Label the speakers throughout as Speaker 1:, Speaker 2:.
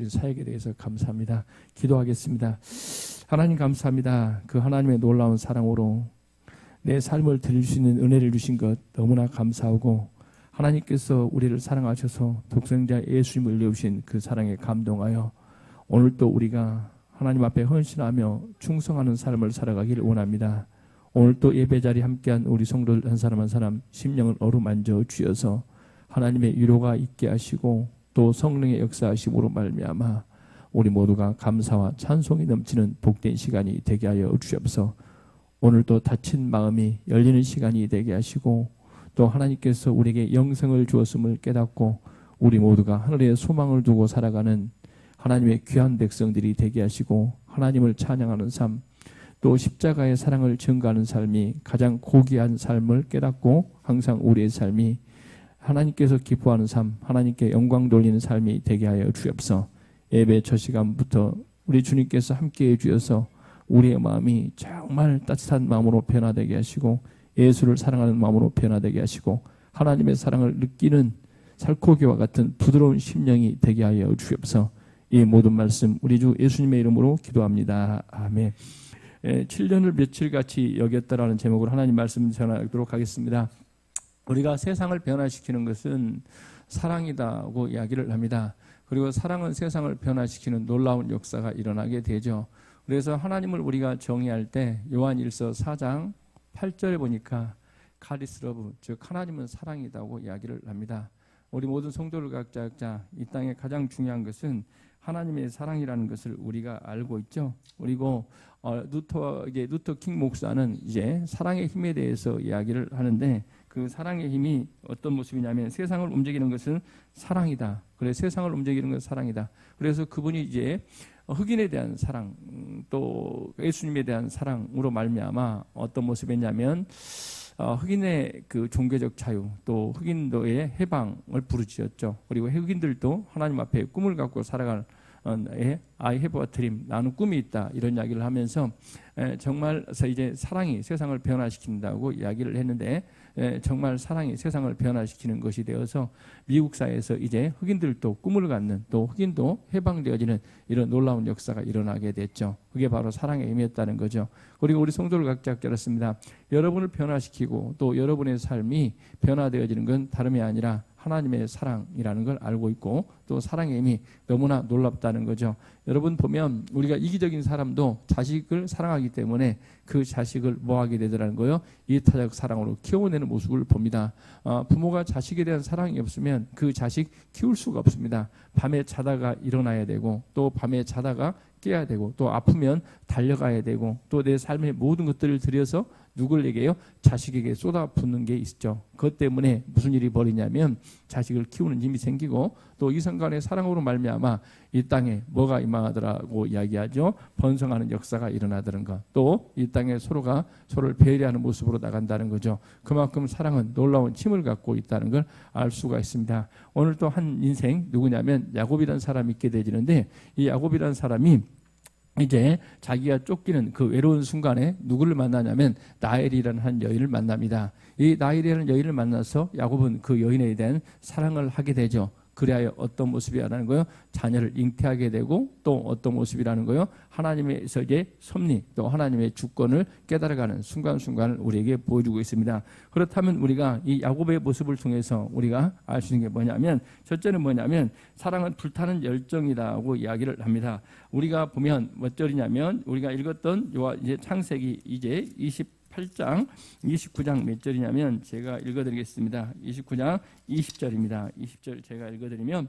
Speaker 1: 우리 사역에 대해서 감사합니다. 기도하겠습니다. 하나님 감사합니다. 그 하나님의 놀라운 사랑으로 내 삶을 드릴 수 있는 은혜를 주신 것 너무나 감사하고, 하나님께서 우리를 사랑하셔서 독생자 예수님을 흘려주신 그 사랑에 감동하여 오늘 또 우리가 하나님 앞에 헌신하며 충성하는 삶을 살아가기를 원합니다. 오늘 또 예배 자리 함께한 우리 성도들 한 사람 한 사람 심령을 어루만져 주셔서 하나님의 위로가 있게 하시고 또 성령의 역사하심으로 말미암아 우리 모두가 감사와 찬송이 넘치는 복된 시간이 되게 하여 주옵소서. 오늘 또 닫힌 마음이 열리는 시간이 되게 하시고 또 하나님께서 우리에게 영생을 주었음을 깨닫고 우리 모두가 하늘에 소망을 두고 살아가는 하나님의 귀한 백성들이 되게 하시고 하나님을 찬양하는 삶, 또 십자가의 사랑을 증거하는 삶이 가장 고귀한 삶을 깨닫고 항상 우리의 삶이 하나님께서 기뻐하는 삶, 하나님께 영광 돌리는 삶이 되게 하여 주옵소서. 예배 첫 시간부터 우리 주님께서 함께해 주셔서 우리의 마음이 정말 따뜻한 마음으로 변화되게 하시고 예수를 사랑하는 마음으로 변화되게 하시고 하나님의 사랑을 느끼는 살코기와 같은 부드러운 심령이 되게 하여 주옵소서. 이 모든 말씀 우리 주 예수님의 이름으로 기도합니다. 아멘. 7년을 며칠같이 여겼다라는 제목으로 하나님 말씀 전하도록 하겠습니다. 우리가 세상을 변화시키는 것은 사랑이다고 이야기를 합니다. 그리고 사랑은 세상을 변화시키는 놀라운 역사가 일어나게 되죠. 그래서 하나님을 우리가 정의할 때 요한일서 4장 8절에 보니까 가리스 러브, 즉 하나님은 사랑이다고 이야기를 합니다. 우리 모든 성도들 각자 이 땅에 가장 중요한 것은 하나님의 사랑이라는 것을 우리가 알고 있죠. 그리고 루터 킹 목사는 이제 사랑의 힘에 대해서 이야기를 하는데 그 사랑의 힘이 어떤 모습이냐면 세상을 움직이는 것은 사랑이다. 그래 세상을 움직이는 것은 사랑이다. 그래서 그분이 이제 흑인에 대한 사랑, 또 예수님에 대한 사랑으로 말미암아 어떤 모습이냐면 흑인의 그 종교적 자유, 또 흑인도의 해방을 부르짖었죠. 그리고 흑인들도 하나님 앞에 꿈을 갖고 살아갈 I have a dream, 나는 꿈이 있다, 이런 이야기를 하면서 정말 이제 사랑이 세상을 변화시킨다고 이야기를 했는데 정말 사랑이 세상을 변화시키는 것이 되어서 미국 사회에서 이제 흑인들도 꿈을 갖는, 또 흑인도 해방되어지는 이런 놀라운 역사가 일어나게 됐죠. 그게 바로 사랑의 의미였다는 거죠. 그리고 우리 성도를 각자 깨닫습니다. 여러분을 변화시키고 또 여러분의 삶이 변화되어지는 건 다름이 아니라 하나님의 사랑이라는 걸 알고 있고 또 사랑의 힘이 너무나 놀랍다는 거죠. 여러분 보면 우리가 이기적인 사람도 자식을 사랑하기 때문에 그 자식을 뭐하게 되더라는 거예요? 이타적 사랑으로 키워내는 모습을 봅니다. 부모가 자식에 대한 사랑이 없으면 그 자식 키울 수가 없습니다. 밤에 자다가 일어나야 되고 또 밤에 자다가 깨야 되고 또 아프면 달려가야 되고 또 내 삶의 모든 것들을 들여서 누구에게요? 자식에게 쏟아붓는 게 있죠. 그것 때문에 무슨 일이 벌이냐면 자식을 키우는 힘이 생기고 또 이성간의 사랑으로 말미암아 이 땅에 뭐가 임하더라고 이야기하죠. 번성하는 역사가 일어나더는 것. 또 이 땅에 서로가 서로를 배려하는 모습으로 나간다는 거죠. 그만큼 사랑은 놀라운 힘을 갖고 있다는 걸 알 수가 있습니다. 오늘 또 한 인생 누구냐면 야곱이라는 사람이 있게 되지는데 이 야곱이라는 사람이 이제 자기가 쫓기는 그 외로운 순간에 누구를 만나냐면 라헬이라는 한 여인을 만납니다. 이 라헬이라는 여인을 만나서 야곱은 그 여인에 대한 사랑을 하게 되죠. 그래야 어떤 모습이라는 거요? 자녀를 잉태하게 되고 또 어떤 모습이라는 거요? 하나님의서의 섭리 또 하나님의 주권을 깨달아가는 순간순간을 우리에게 보여주고 있습니다. 그렇다면 우리가 이 야곱의 모습을 통해서 우리가 알 수 있는 게 뭐냐면 첫째는 뭐냐면 사랑은 불타는 열정이라고 이야기를 합니다. 우리가 보면 몇 절이냐면 우리가 읽었던 이제 창세기 이제 28장 29장 몇 절이냐면 제가 읽어드리겠습니다. 29장 20절입니다. 20절 제가 읽어드리면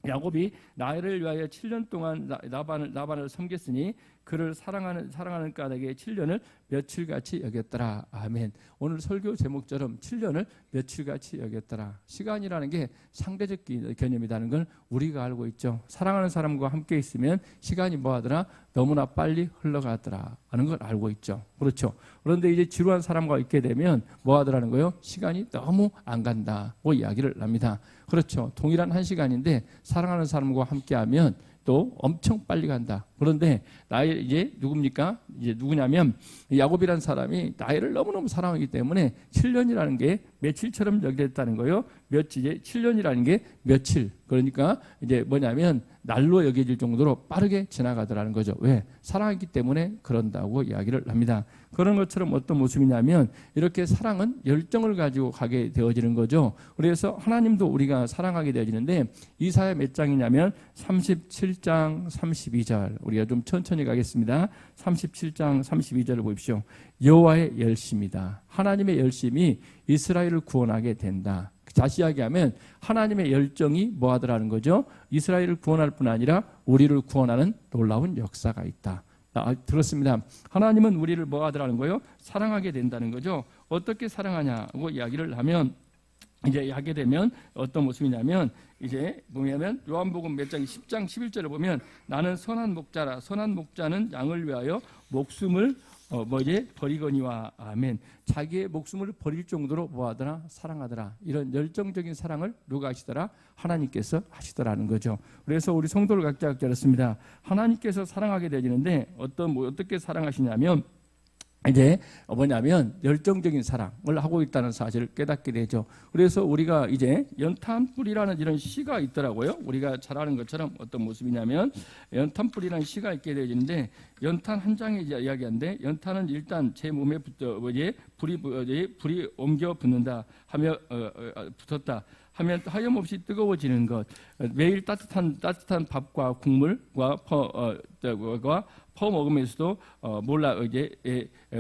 Speaker 1: 야곱이 라헬을 위하여 7년 동안 라반을 섬겼으니 그를 사랑하는 까닭에 7년을 며칠같이 여겼더라. 아멘. 오늘 설교 제목처럼 7년을 며칠같이 여겼더라. 시간이라는 게 상대적 개념이라는 걸 우리가 알고 있죠. 사랑하는 사람과 함께 있으면 시간이 뭐하더라? 너무나 빨리 흘러가더라 하는 걸 알고 있죠. 그렇죠. 그런데 이제 지루한 사람과 있게 되면 뭐하더라는 거예요? 시간이 너무 안 간다고 이야기를 합니다. 그렇죠. 동일한 한 시간인데 사랑하는 사람과 함께하면 또 엄청 빨리 간다. 그런데 나이 이제 누굽니까? 이제 누구냐면 야곱이라는 사람이 나이를 너무너무 사랑하기 때문에 7년이라는 게 며칠처럼 여겨졌다는 거예요. 며칠 이제 7년이라는 게 며칠. 그러니까 이제 뭐냐면 날로 여겨질 정도로 빠르게 지나가더라는 거죠. 왜? 사랑하기 때문에 그런다고 이야기를 합니다. 그런 것처럼 어떤 모습이냐면 이렇게 사랑은 열정을 가지고 가게 되어지는 거죠. 그래서 하나님도 우리가 사랑하게 되어지는데 이사야 몇 장이냐면 37장 32절. 우리가 좀 천천히 가겠습니다. 37장 32절을 보십시오. 여호와의 열심이다. 하나님의 열심이 이스라엘을 구원하게 된다. 다시 이야기하면 하나님의 열정이 뭐하더라는 거죠? 이스라엘을 구원할 뿐 아니라 우리를 구원하는 놀라운 역사가 있다. 들었습니다. 하나님은 우리를 뭐하더라는 거예요? 사랑하게 된다는 거죠. 어떻게 사랑하냐고 이야기를 하면 이제 하게 되면 어떤 모습이냐면 이제 뭐냐면 요한복음 몇 장 10장 11절을 보면 나는 선한 목자라. 선한 목자는 양을 위하여 목숨을 버리거니와. 아멘. 자기의 목숨을 버릴 정도로 뭐하더라? 사랑하더라. 이런 열정적인 사랑을 누가 하시더라? 하나님께서 하시더라는 거죠. 그래서 우리 성도를 각자 그렇습니다. 하나님께서 사랑하게 되지는데 어떻게 사랑하시냐면 이제 뭐냐면 열정적인 사랑을 하고 있다는 사실을 깨닫게 되죠. 그래서 우리가 이제 연탄불이라는 이런 시가 있더라고요. 우리가 잘 아는 것처럼 어떤 모습이냐면 연탄불이라는 시가 있게 되어지는데 연탄 한 장에 이야기하는데 연탄은 일단 제 몸에 불이 옮겨 붙는다 하며 붙었다 하면 하염없이 뜨거워지는 것. 매일 따뜻한 밥과 국물과 퍼 먹으면서도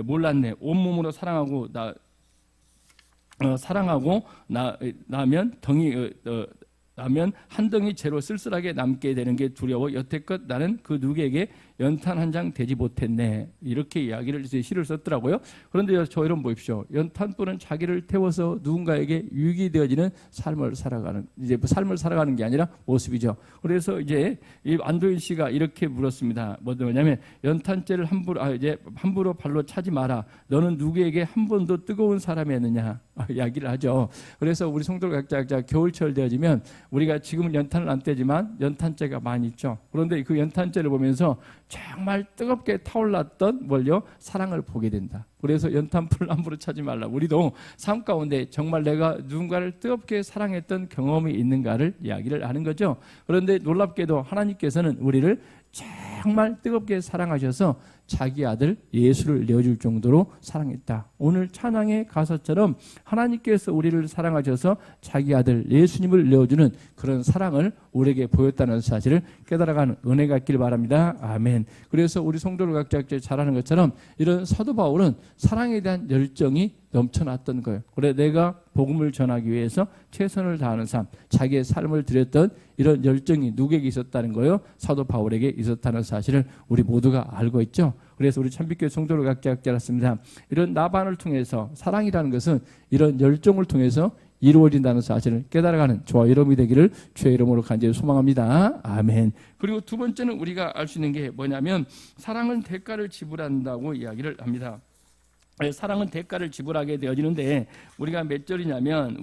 Speaker 1: 몰랐네. 온몸으로 사랑하고 나면 한 덩이 채로 쓸쓸하게 남게 되는 게 두려워 여태껏 나는 그 누구에게 연탄 한 장 되지 못했네. 이렇게 이야기를 시를 썼더라고요. 그런데 저 여러분 보십시오. 연탄불은 자기를 태워서 누군가에게 유익이 되어지는 삶을 살아가는 게 아니라 모습이죠. 그래서 이제 이 안도현 씨가 이렇게 물었습니다. 뭐냐면 연탄재를 함부로 발로 차지 마라. 너는 누구에게 한 번도 뜨거운 사람이었느냐 이야기를 하죠. 그래서 우리 성도들 각자 겨울철 되어지면 우리가 지금은 연탄을 안 떼지만 연탄재가 많이 있죠. 그런데 그 연탄재를 보면서 정말 뜨겁게 타올랐던 사랑을 보게 된다. 그래서 연탄불을 함부로 차지 말라. 우리도 삶 가운데 정말 내가 누군가를 뜨겁게 사랑했던 경험이 있는가를 이야기를 하는 거죠. 그런데 놀랍게도 하나님께서는 우리를 정말 뜨겁게 사랑하셔서 자기 아들 예수를 내어줄 정도로 사랑했다. 오늘 찬양의 가사처럼 하나님께서 우리를 사랑하셔서 자기 아들 예수님을 내어주는 그런 사랑을 우리에게 보였다는 사실을 깨달아가는 은혜가 있길 바랍니다. 아멘. 그래서 우리 성도들 각자 잘하는 것처럼 이런 사도 바울은 사랑에 대한 열정이 넘쳐났던 거예요. 그래 내가 복음을 전하기 위해서 최선을 다하는 삶, 자기의 삶을 드렸던 이런 열정이 누구에게 있었다는 거예요? 사도 바울에게 있었다는 사실을 우리 모두가 알고 있죠. 그래서 우리 참빛교회 성도를 각자 알았습니다. 이런 나반을 통해서 사랑이라는 것은 이런 열정을 통해서 이루어진다는 사실을 깨달아가는 저와 여러분이 되기를 주의 이름으로 간절히 소망합니다. 아멘. 그리고 두 번째는 우리가 알 수 있는 게 뭐냐면 사랑은 대가를 지불한다고 이야기를 합니다. 사랑은 대가를 지불하게 되어지는데 우리가 몇 절이냐면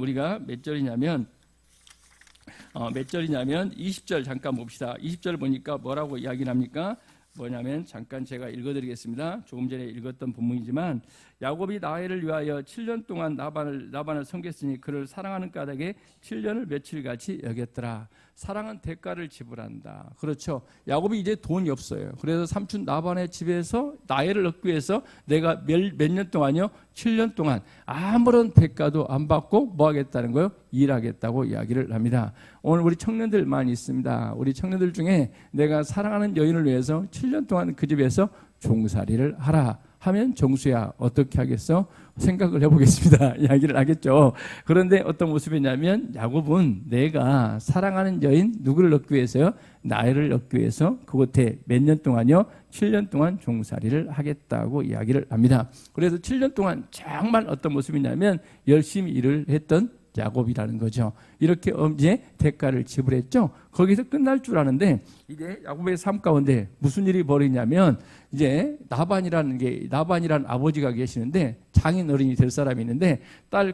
Speaker 1: 20절 잠깐 봅시다. 20절 보니까 뭐라고 이야기를 합니까? 뭐냐면 잠깐 제가 읽어드리겠습니다. 조금 전에 읽었던 본문이지만 야곱이 라헬을 위하여 7년 동안 라반을 섬겼으니 그를 사랑하는 까닭에 7년을 며칠같이 여겼더라. 사랑은 대가를 지불한다. 그렇죠. 야곱이 이제 돈이 없어요. 그래서 삼촌 라반의 집에서 라헬을 얻기 위해서 내가 몇 년 동안요? 7년 동안 아무런 대가도 안 받고 뭐 하겠다는 거예요? 일하겠다고 이야기를 합니다. 오늘 우리 청년들 많이 있습니다. 우리 청년들 중에 내가 사랑하는 여인을 위해서 7년 동안 그 집에서 종살이를 하라 하면 정수야 어떻게 하겠어? 생각을 해보겠습니다. 이야기를 하겠죠. 그런데 어떤 모습이냐면 야곱은 내가 사랑하는 여인 누구를 얻기 위해서요? 나를 얻기 위해서 그곳에 몇 년 동안요? 7년 동안 종살이를 하겠다고 이야기를 합니다. 그래서 7년 동안 정말 어떤 모습이냐면 열심히 일을 했던 야곱이라는 거죠. 이렇게 이제 대가를 지불했죠. 거기서 끝날 줄 아는데 이제 야곱의 삶 가운데 무슨 일이 벌이냐면 이제 나반이라는 아버지가 계시는데 장인 어른이 될 사람이 있는데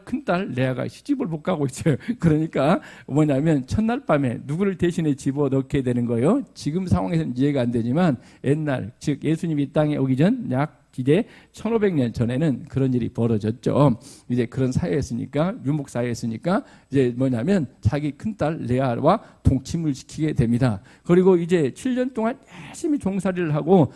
Speaker 1: 큰딸 레아가 시집을 못 가고 있어요. 그러니까 뭐냐면 첫날 밤에 누구를 대신에 집어넣게 되는 거예요. 지금 상황에서는 이해가 안 되지만 옛날 즉 예수님이 이 땅에 오기 전 약 이제 1500년 전에는 그런 일이 벌어졌죠. 이제 그런 사회였으니까 유목 사회였으니까 이제 뭐냐면 자기 큰딸 레아와 동침을 시키게 됩니다. 그리고 이제 7년 동안 열심히 종살이를 하고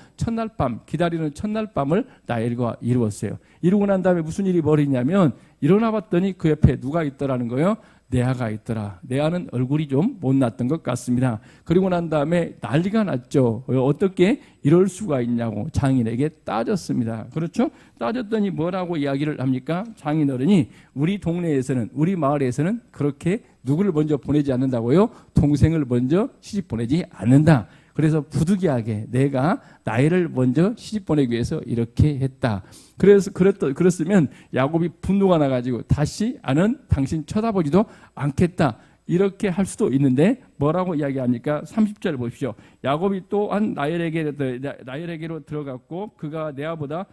Speaker 1: 기다리는 첫날 밤을 라헬과 이루었어요. 이루고 난 다음에 무슨 일이 벌이냐면 일어나 봤더니 그 옆에 누가 있더라는 거예요. 레아가 있더라. 레아는 얼굴이 좀 못났던 것 같습니다. 그리고 난 다음에 난리가 났죠. 어떻게 이럴 수가 있냐고 장인에게 따졌습니다. 그렇죠? 따졌더니 뭐라고 이야기를 합니까? 장인 어른이 우리 동네에서는 우리 마을에서는 그렇게 누구를 먼저 보내지 않는다고요? 동생을 먼저 시집 보내지 않는다. 그래서 부득이하게 내가 나이를 먼저 시집 보내기 위해서 이렇게 했다. 그랬으면 야곱이 분노가 나가지고 다시 나는 당신 쳐다보지도 않겠다. 이렇게 할 수도 있는데 뭐라고 이야기합니까? 30절 보십시오. 야곱이 또한 라헬에게로 들어갔고 그가 레아보다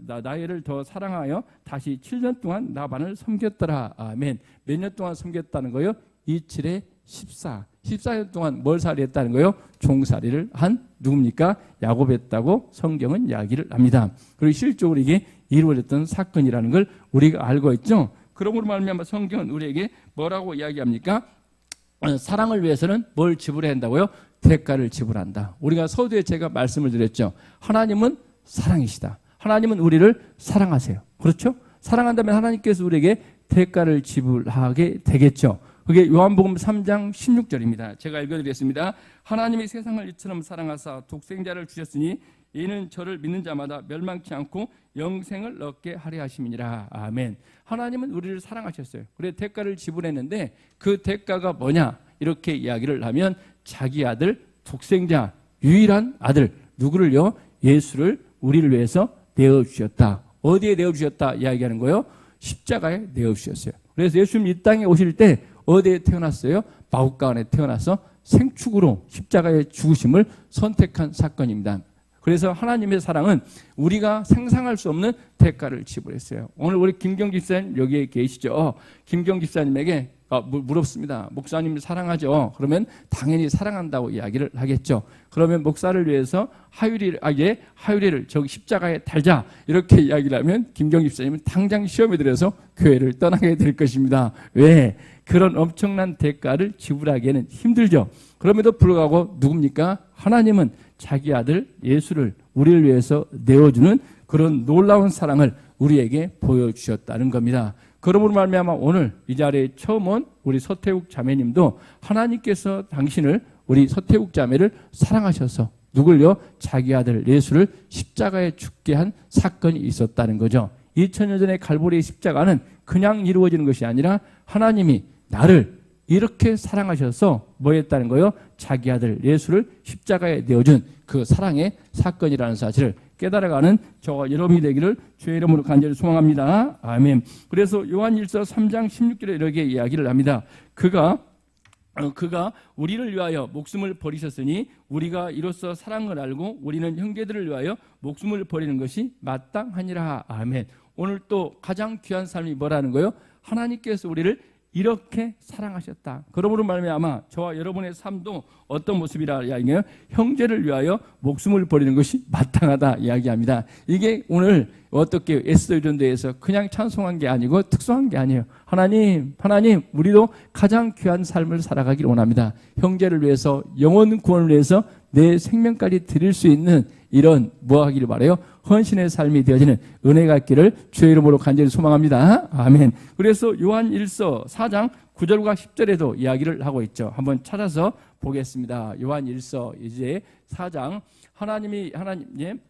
Speaker 1: 라헬을 더 사랑하여 다시 7년 동안 라반을 섬겼더라. 아멘. 몇 년 동안 섬겼다는 거예요? 27에 14년 동안 뭘 살이했다는 거예요? 종살이를 한 누굽니까? 야곱이었다고 성경은 이야기를 합니다. 그리고 실적으로 이게 이루어졌던 사건이라는 걸 우리가 알고 있죠. 그러므로 말미암아 성경은 우리에게 뭐라고 이야기합니까? 사랑을 위해서는 뭘 지불해야 한다고요? 대가를 지불한다. 우리가 서두에 제가 말씀을 드렸죠. 하나님은 사랑이시다. 하나님은 우리를 사랑하세요. 그렇죠? 사랑한다면 하나님께서 우리에게 대가를 지불하게 되겠죠. 그게 요한복음 3장 16절입니다. 제가 읽어드리겠습니다. 하나님이 세상을 이처럼 사랑하사 독생자를 주셨으니 이는 저를 믿는 자마다 멸망치 않고 영생을 얻게 하려 하심이니라. 아멘. 하나님은 우리를 사랑하셨어요. 그래 대가를 지불했는데 그 대가가 뭐냐? 이렇게 이야기를 하면 자기 아들 독생자 유일한 아들 누구를요? 예수를 우리를 위해서 내어주셨다. 어디에 내어주셨다 이야기하는 거예요? 십자가에 내어주셨어요. 그래서 예수님 이 땅에 오실 때 어디에 태어났어요? 마구간에 태어나서 생축으로 십자가의 죽으심을 선택한 사건입니다. 그래서 하나님의 사랑은 우리가 상상할 수 없는 대가를 지불했어요. 오늘 우리 김경 집사님 여기에 계시죠? 김경 집사님에게 물었습니다. 목사님 사랑하죠? 그러면 당연히 사랑한다고 이야기를 하겠죠. 그러면 목사를 위해서 하유리를 저기 십자가에 달자 이렇게 이야기를 하면 김경 집사님은 당장 시험에 들어서 교회를 떠나게 될 것입니다. 왜? 그런 엄청난 대가를 지불하기에는 힘들죠. 그럼에도 불구하고 누굽니까? 하나님은 자기 아들 예수를 우리를 위해서 내어주는 그런 놀라운 사랑을 우리에게 보여주셨다는 겁니다. 그러므로 말미암아 오늘 이 자리에 처음 온 우리 서태욱 자매님도 하나님께서 당신을 우리 서태욱 자매를 사랑하셔서 누굴요? 자기 아들 예수를 십자가에 죽게 한 사건이 있었다는 거죠. 2000년 전의 갈보리의 십자가는 그냥 이루어지는 것이 아니라 하나님이 나를 이렇게 사랑하셔서 뭐 했다는 거예요? 자기 아들 예수를 십자가에 내어준 그 사랑의 사건이라는 사실을 깨달아가는 저와 여러분이 되기를 주의 이름으로 간절히 소망합니다. 아멘. 그래서 요한일서 3장 16절에 이렇게 이야기를 합니다. 그가 우리를 위하여 목숨을 버리셨으니 우리가 이로써 사랑을 알고 우리는 형제들을 위하여 목숨을 버리는 것이 마땅하니라. 아멘. 오늘 또 가장 귀한 삶이 뭐라는 거예요? 하나님께서 우리를 이렇게 사랑하셨다. 그러므로 말미암아 저와 여러분의 삶도 어떤 모습이라 이야기해요? 형제를 위하여 목숨을 버리는 것이 마땅하다 이야기합니다. 이게 오늘 어떻게 에스더 전도에서 그냥 찬송한 게 아니고 특성한 게 아니에요. 하나님 우리도 가장 귀한 삶을 살아가길 원합니다. 형제를 위해서 영원 구원을 위해서 내 생명까지 드릴 수 있는 이런 뭐 하기를 바라요? 헌신의 삶이 되어지는 은혜가 있기를 주의 이름으로 간절히 소망합니다. 아멘. 그래서 요한 1서 4장 9절과 10절에도 이야기를 하고 있죠. 한번 찾아서 보겠습니다. 요한 1서 이제 4장 하나님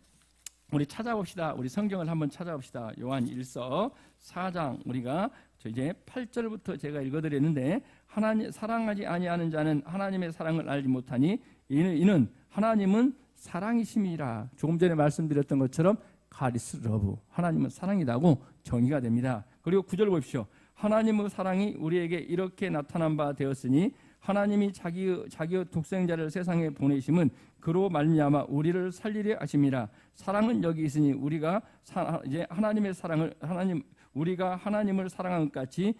Speaker 1: 우리 찾아봅시다. 우리 성경을 한번 찾아봅시다. 요한 1서 4장 우리가 이제 8절부터 제가 읽어드렸는데 하나님 사랑하지 아니하는 자는 하나님의 사랑을 알지 못하니 이는 하나님은 사랑이심이라. 조금 전에 말씀드렸던 것처럼 가리스 러브 하나님은 사랑이라고 정의가 됩니다. 그리고 9절 보십시오. 하나님의 사랑이 우리에게 이렇게 나타난 바 되었으니 하나님이 자기의 독생자를 세상에 보내심은 그로 말미암아 우리를 살리려 하심이라. 사랑은 여기 있으니 우리가 이제 하나님의 사랑을 우리가 하나님을 사랑한 것 같이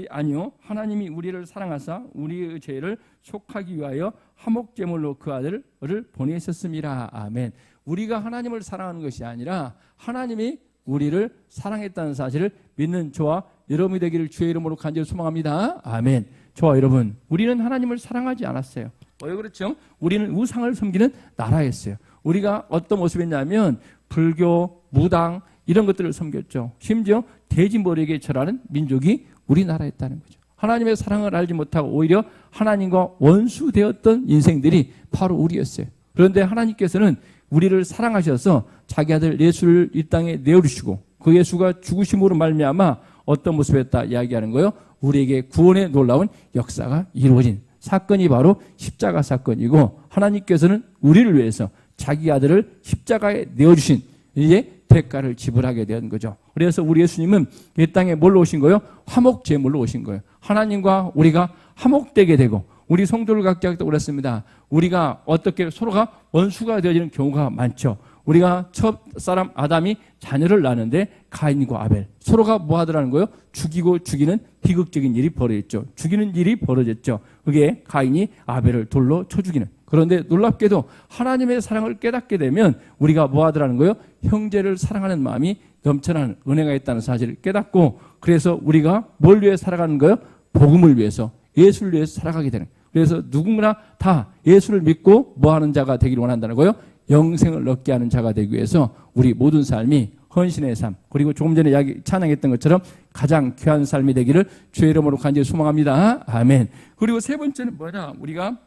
Speaker 1: 아니요, 하나님이 우리를 사랑하사 우리의 죄를 속하기 위하여 화목제물로 그 아들을 보내셨음이라. 아멘. 우리가 하나님을 사랑하는 것이 아니라 하나님이 우리를 사랑했다는 사실을 믿는 저와 여러분이 되기를 주의 이름으로 간절히 소망합니다. 아멘. 저와 여러분, 우리는 하나님을 사랑하지 않았어요. 왜 그렇죠? 우리는 우상을 섬기는 나라였어요. 우리가 어떤 모습이었냐면 불교, 무당 이런 것들을 섬겼죠. 심지어 돼지머리에게 절하는 민족이 우리나라였다는 거죠. 하나님의 사랑을 알지 못하고 오히려 하나님과 원수되었던 인생들이 바로 우리였어요. 그런데 하나님께서는 우리를 사랑하셔서 자기 아들 예수를 이 땅에 내어주시고 그 예수가 죽으심으로 말미암아 어떤 모습이었다 이야기하는 거예요. 우리에게 구원의 놀라운 역사가 이루어진 사건이 바로 십자가 사건이고, 하나님께서는 우리를 위해서 자기 아들을 십자가에 내어주신 이제 대가를 지불하게 된 거죠. 그래서 우리 예수님은 이 땅에 뭘로 오신 거예요? 화목제물로 오신 거예요. 하나님과 우리가 화목되게 되고, 우리 성도를 갖게 하겠다고 그랬습니다. 우리가 어떻게 서로가 원수가 되어지는 경우가 많죠. 우리가 첫 사람 아담이 자녀를 낳는데 가인과 아벨 서로가 뭐 하더라는 거예요? 죽이고 죽이는 비극적인 일이 벌어졌죠. 죽이는 일이 벌어졌죠. 그게 가인이 아벨을 돌로 쳐 죽이는. 그런데 놀랍게도 하나님의 사랑을 깨닫게 되면 우리가 뭐 하더라는 거예요? 형제를 사랑하는 마음이 넘쳐나는 은혜가 있다는 사실을 깨닫고, 그래서 우리가 뭘 위해 살아가는 거예요? 복음을 위해서, 예수를 위해서 살아가게 되는. 그래서 누구나 다 예수를 믿고 뭐 하는 자가 되기를 원한다는 거예요? 영생을 얻게 하는 자가 되기 위해서 우리 모든 삶이 헌신의 삶, 그리고 조금 전에 찬양했던 것처럼 가장 귀한 삶이 되기를 주의 이름으로 간절히 소망합니다. 아멘. 그리고 세 번째는 뭐냐? 우리가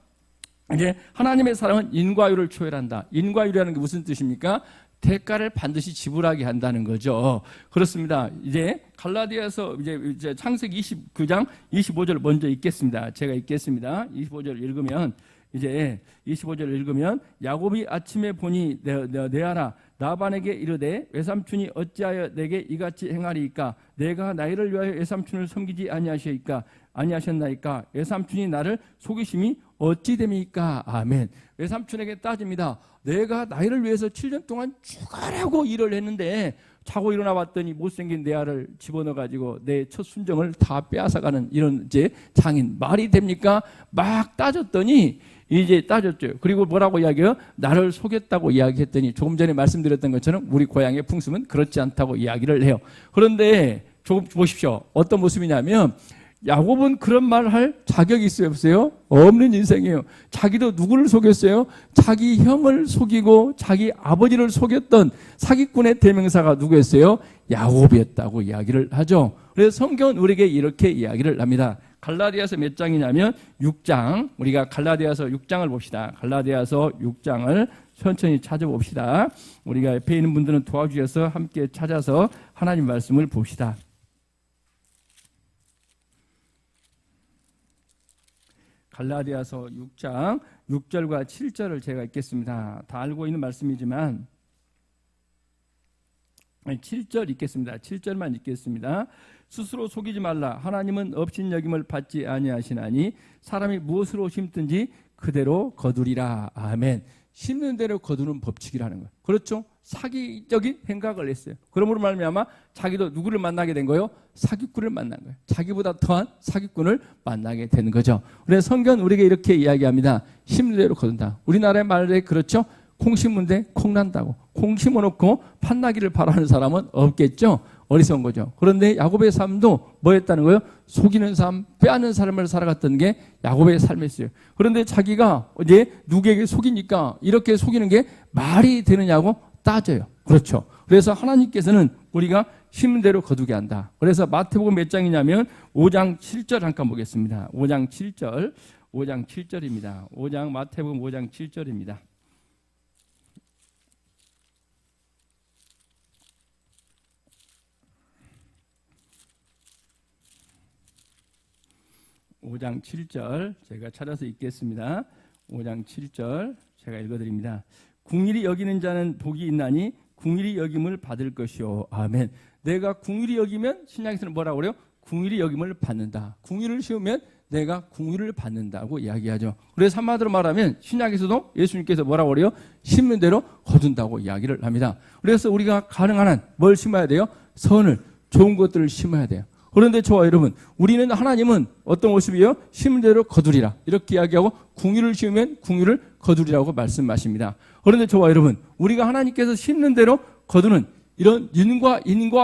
Speaker 1: 이제 하나님의 사랑은 인과율을 초월한다. 인과율이라는 게 무슨 뜻입니까? 대가를 반드시 지불하게 한다는 거죠. 그렇습니다. 이제 갈라디아서 이제 창세기 29장 25절 먼저 읽겠습니다. 제가 읽겠습니다. 25절 읽으면, 이제 25절을 읽으면, 야곱이 아침에 보니 내아라 라반에게 이르되 외삼촌이 어찌하여 내게 이같이 행하리이까? 내가 나이를 위하여 외삼촌을 섬기지 아니하셨나이까? 외삼촌이 나를 속이심이 어찌 됨이까? 아멘. 외삼촌에게 따집니다. 내가 나이를 위해서 7년 동안 죽으라고 일을 했는데 자고 일어나 봤더니 못생긴 내 아를 집어넣어가지고 내 첫 순정을 다 빼앗아가는 이런 이제 장인, 말이 됩니까? 막 따졌더니 이제 따졌죠. 그리고 뭐라고 이야기해요? 나를 속였다고 이야기했더니, 조금 전에 말씀드렸던 것처럼 우리 고향의 풍습은 그렇지 않다고 이야기를 해요. 그런데 조금 보십시오. 어떤 모습이냐면, 야곱은 그런 말을 할 자격이 있어요, 없어요? 없는 인생이에요. 자기도 누구를 속였어요? 자기 형을 속이고 자기 아버지를 속였던 사기꾼의 대명사가 누구였어요? 야곱이었다고 이야기를 하죠. 그래서 성경은 우리에게 이렇게 이야기를 합니다. 갈라디아서 몇 장이냐면 6장. 우리가 갈라디아서 6장을 봅시다. 갈라디아서 6장을 천천히 찾아봅시다. 우리가 옆에 있는 분들은 도와주셔서 함께 찾아서 하나님 말씀을 봅시다. 갈라디아서 6장 6절과 7절을 제가 읽겠습니다. 다 알고 있는 말씀이지만 7절 읽겠습니다. 7절만 읽겠습니다. 스스로 속이지 말라. 하나님은 업신여김을 받지 아니하시나니 사람이 무엇으로 심든지 그대로 거두리라. 아멘. 심는 대로 거두는 법칙이라는 거예요. 그렇죠? 사기적인 생각을 했어요. 그러므로 말미암아 자기도 누구를 만나게 된 거예요? 사기꾼을 만난 거예요. 자기보다 더한 사기꾼을 만나게 된 거죠. 그래서 성경은 우리에게 이렇게 이야기합니다. 심는 대로 거둔다. 우리나라의 말에 그렇죠? 콩 심은데 콩 난다고. 콩 심어놓고 판나기를 바라는 사람은 없겠죠? 어리석은 거죠. 그런데 야곱의 삶도 뭐였다는 거예요? 속이는 삶, 빼앗는 삶을 살아갔던 게 야곱의 삶이었어요. 그런데 자기가 이제 누구에게 속이니까 이렇게 속이는 게 말이 되느냐고 따져요. 그렇죠. 그래서 하나님께서는 우리가 심은 대로 거두게 한다. 그래서 마태복음 몇 장이냐면 5장 7절 잠깐 보겠습니다. 5장 7절입니다. 마태복음 5장 7절입니다. (5장 7절) 제가 찾아서 읽겠습니다. 5장 7절 제가 읽어드립니다. 궁일이 여기는 자는 복이 있나니 궁일이 여김을 받을 것이요. 아멘. 내가 궁일이 여기면 신약에서는 뭐라고 그래요? 궁일이 여김을 받는다. 궁일을 심으면 내가 궁일을 받는다고 이야기하죠. 그래서 한마디로 말하면 신약에서도 예수님께서 뭐라고 그래요? 심는 대로 거둔다고 이야기를 합니다. 그래서 우리가 가능한 한 뭘 심어야 돼요? 선을, 좋은 것들을 심어야 돼요. 그런데 저와 여러분, 우리는 하나님은 어떤 모습이에요? 심은 대로 거두리라 이렇게 이야기하고 궁일을 심으면 궁일을 거두리라고 말씀하십니다. 그런데 저와 여러분, 우리가 하나님께서 심는 대로 거두는 이런 인과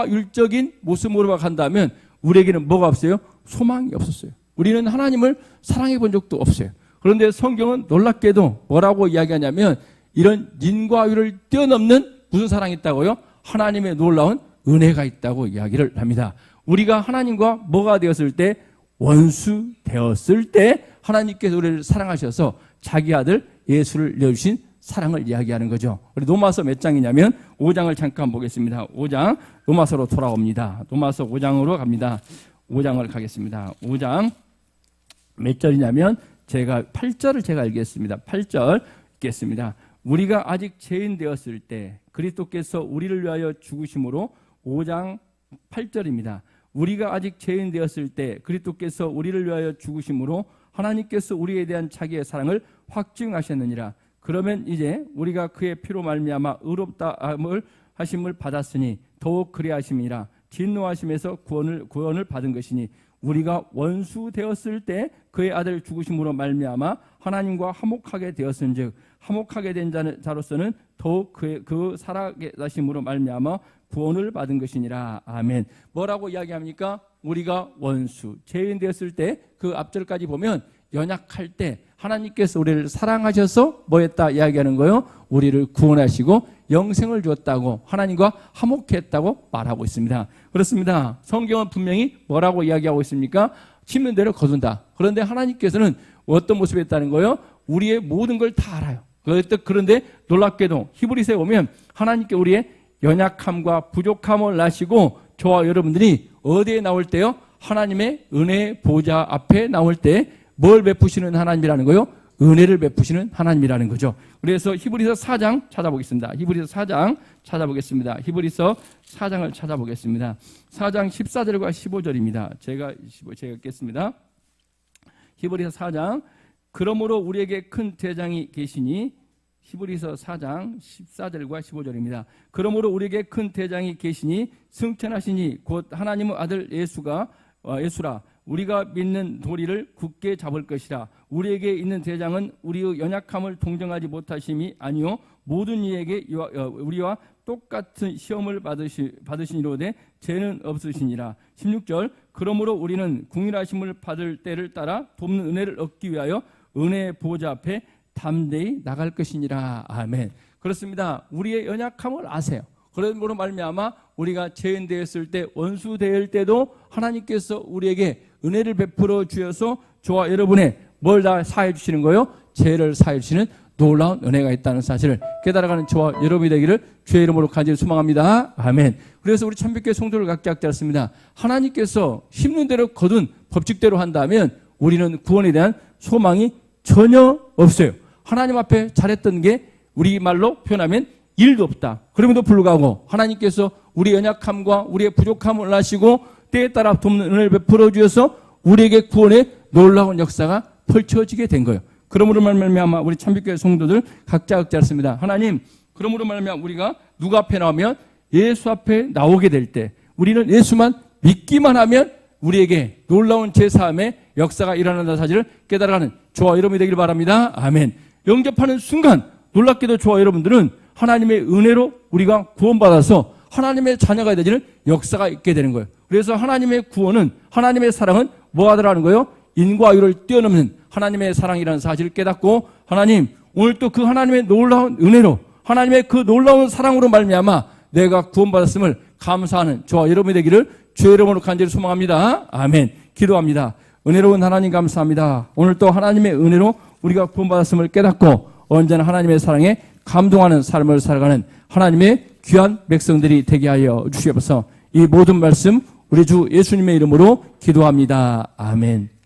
Speaker 1: 율적인 모습으로 간다면 우리에게는 뭐가 없어요? 소망이 없었어요. 우리는 하나님을 사랑해 본 적도 없어요. 그런데 성경은 놀랍게도 뭐라고 이야기하냐면 이런 인과 율을 뛰어넘는 무슨 사랑이 있다고요? 하나님의 놀라운 은혜가 있다고 이야기를 합니다. 우리가 하나님과 뭐가 되었을 때? 원수 되었을 때 하나님께서 우리를 사랑하셔서 자기 아들 예수를 내어주신 사랑을 이야기하는 거죠. 우리 로마서 몇 장이냐면 5장을 잠깐 보겠습니다. 5장 로마서로 돌아옵니다. 로마서 5장으로 갑니다. 5장을 가겠습니다. 5장 몇 절이냐면 제가 8절을 제가 읽겠습니다. 8절 읽겠습니다. 우리가 아직 죄인 되었을 때 그리스도께서 우리를 위하여 죽으심으로 5장 8절입니다. 우리가 아직 죄인 되었을 때 그리스도께서 우리를 위하여 죽으심으로 하나님께서 우리에 대한 자기의 사랑을 확증하셨느니라. 그러면 이제 우리가 그의 피로 말미암아 의롭다 하심을 받았으니 더욱 그리하심이라. 진노하심에서 구원을 받은 것이니 우리가 원수 되었을 때 그의 아들 죽으심으로 말미암아 하나님과 화목하게 되었은즉 화목하게 된 자로서는 더욱 그 살아계심으로 말미암아 구원을 받은 것이니라. 아멘. 뭐라고 이야기합니까? 우리가 원수, 죄인 되었을 때 그 앞절까지 보면 연약할 때 하나님께서 우리를 사랑하셔서 뭐 했다 이야기하는 거예요? 우리를 구원하시고 영생을 주었다고, 하나님과 화목했다고 말하고 있습니다. 그렇습니다. 성경은 분명히 뭐라고 이야기하고 있습니까? 심는 대로 거둔다. 그런데 하나님께서는 어떤 모습이 있다는 거예요? 우리의 모든 걸 다 알아요. 그런데 놀랍게도 히브리서에 보면 하나님께 우리의 연약함과 부족함을 아시고 저와 여러분들이 어디에 나올 때요? 하나님의 은혜 보좌 앞에 나올 때 뭘 베푸시는 하나님이라는 거요? 은혜를 베푸시는 하나님이라는 거죠. 그래서 히브리서 4장 찾아보겠습니다. 히브리서 4장 찾아보겠습니다. 히브리서 4장을 찾아보겠습니다. 4장 14절과 15절입니다. 제가 읽겠습니다. 히브리서 4장 그러므로 우리에게 큰 대장이 계시니 히브리서 4장 14절과 15절입니다. 그러므로 우리에게 큰 대장이 계시니 승천하시니 곧 하나님의 아들 예수라 우리가 믿는 도리를 굳게 잡을 것이라. 우리에게 있는 대장은 우리의 연약함을 동정하지 못하심이 아니요 모든 이에게 우리와 똑같은 시험을 받으시니로되 죄는 없으시니라. 16절 그러므로 우리는 궁일하심을 받을 때를 따라 돕는 은혜를 얻기 위하여 은혜의 보좌 앞에 담대히 나갈 것이니라. 아멘. 그렇습니다. 우리의 연약함을 아세요. 그러므로 말미암아 우리가 죄인 되었을 때 원수 될 때도 하나님께서 우리에게 은혜를 베풀어 주셔서 저와 여러분의 뭘 다 사해 주시는 거예요? 죄를 사해 주시는 놀라운 은혜가 있다는 사실을 깨달아가는 저와 여러분이 되기를 주의 이름으로 간절히 소망합니다. 아멘. 그래서 우리 참빛교회 성도를 각자 깨닫습니다. 하나님께서 심는 대로 거둔 법칙대로 한다면 우리는 구원에 대한 소망이 전혀 없어요. 하나님 앞에 잘했던 게 우리말로 표현하면 1도 없다. 그럼에도 불구하고 하나님께서 우리 연약함과 우리의 부족함을 아시고 때에 따라 돕는 은혜를 베풀어 주셔서 우리에게 구원의 놀라운 역사가 펼쳐지게 된 거예요. 그러므로 말미암아 우리 참빛교회 성도들 각자 깨닫습니다. 하나님, 그러므로 말미암아 우리가 누구 앞에 나오면 예수 앞에 나오게 될 때 우리는 예수만 믿기만 하면 우리에게 놀라운 제사함의 역사가 일어난다는 사실을 깨달아가는 저와 여러분이 되길 바랍니다. 아멘. 영접하는 순간 놀랍게도 저와 여러분들은 하나님의 은혜로 우리가 구원받아서 하나님의 자녀가 되는 역사가 있게 되는 거예요. 그래서 하나님의 구원은, 하나님의 사랑은 뭐 하더라는 거예요? 인과 율을 뛰어넘는 하나님의 사랑이라는 사실을 깨닫고 하나님 오늘 또 그 하나님의 놀라운 은혜로 하나님의 그 놀라운 사랑으로 말미암아 내가 구원받았음을 감사하는 저와 여러분이 되기를 주의 이름으로 간절히 소망합니다. 아멘. 기도합니다. 은혜로운 하나님 감사합니다. 오늘 또 하나님의 은혜로 우리가 구원받았음을 깨닫고 언제나 하나님의 사랑에 감동하는 삶을 살아가는 하나님의 귀한 백성들이 되게 하여 주시옵소서. 이 모든 말씀 우리 주 예수님의 이름으로 기도합니다. 아멘.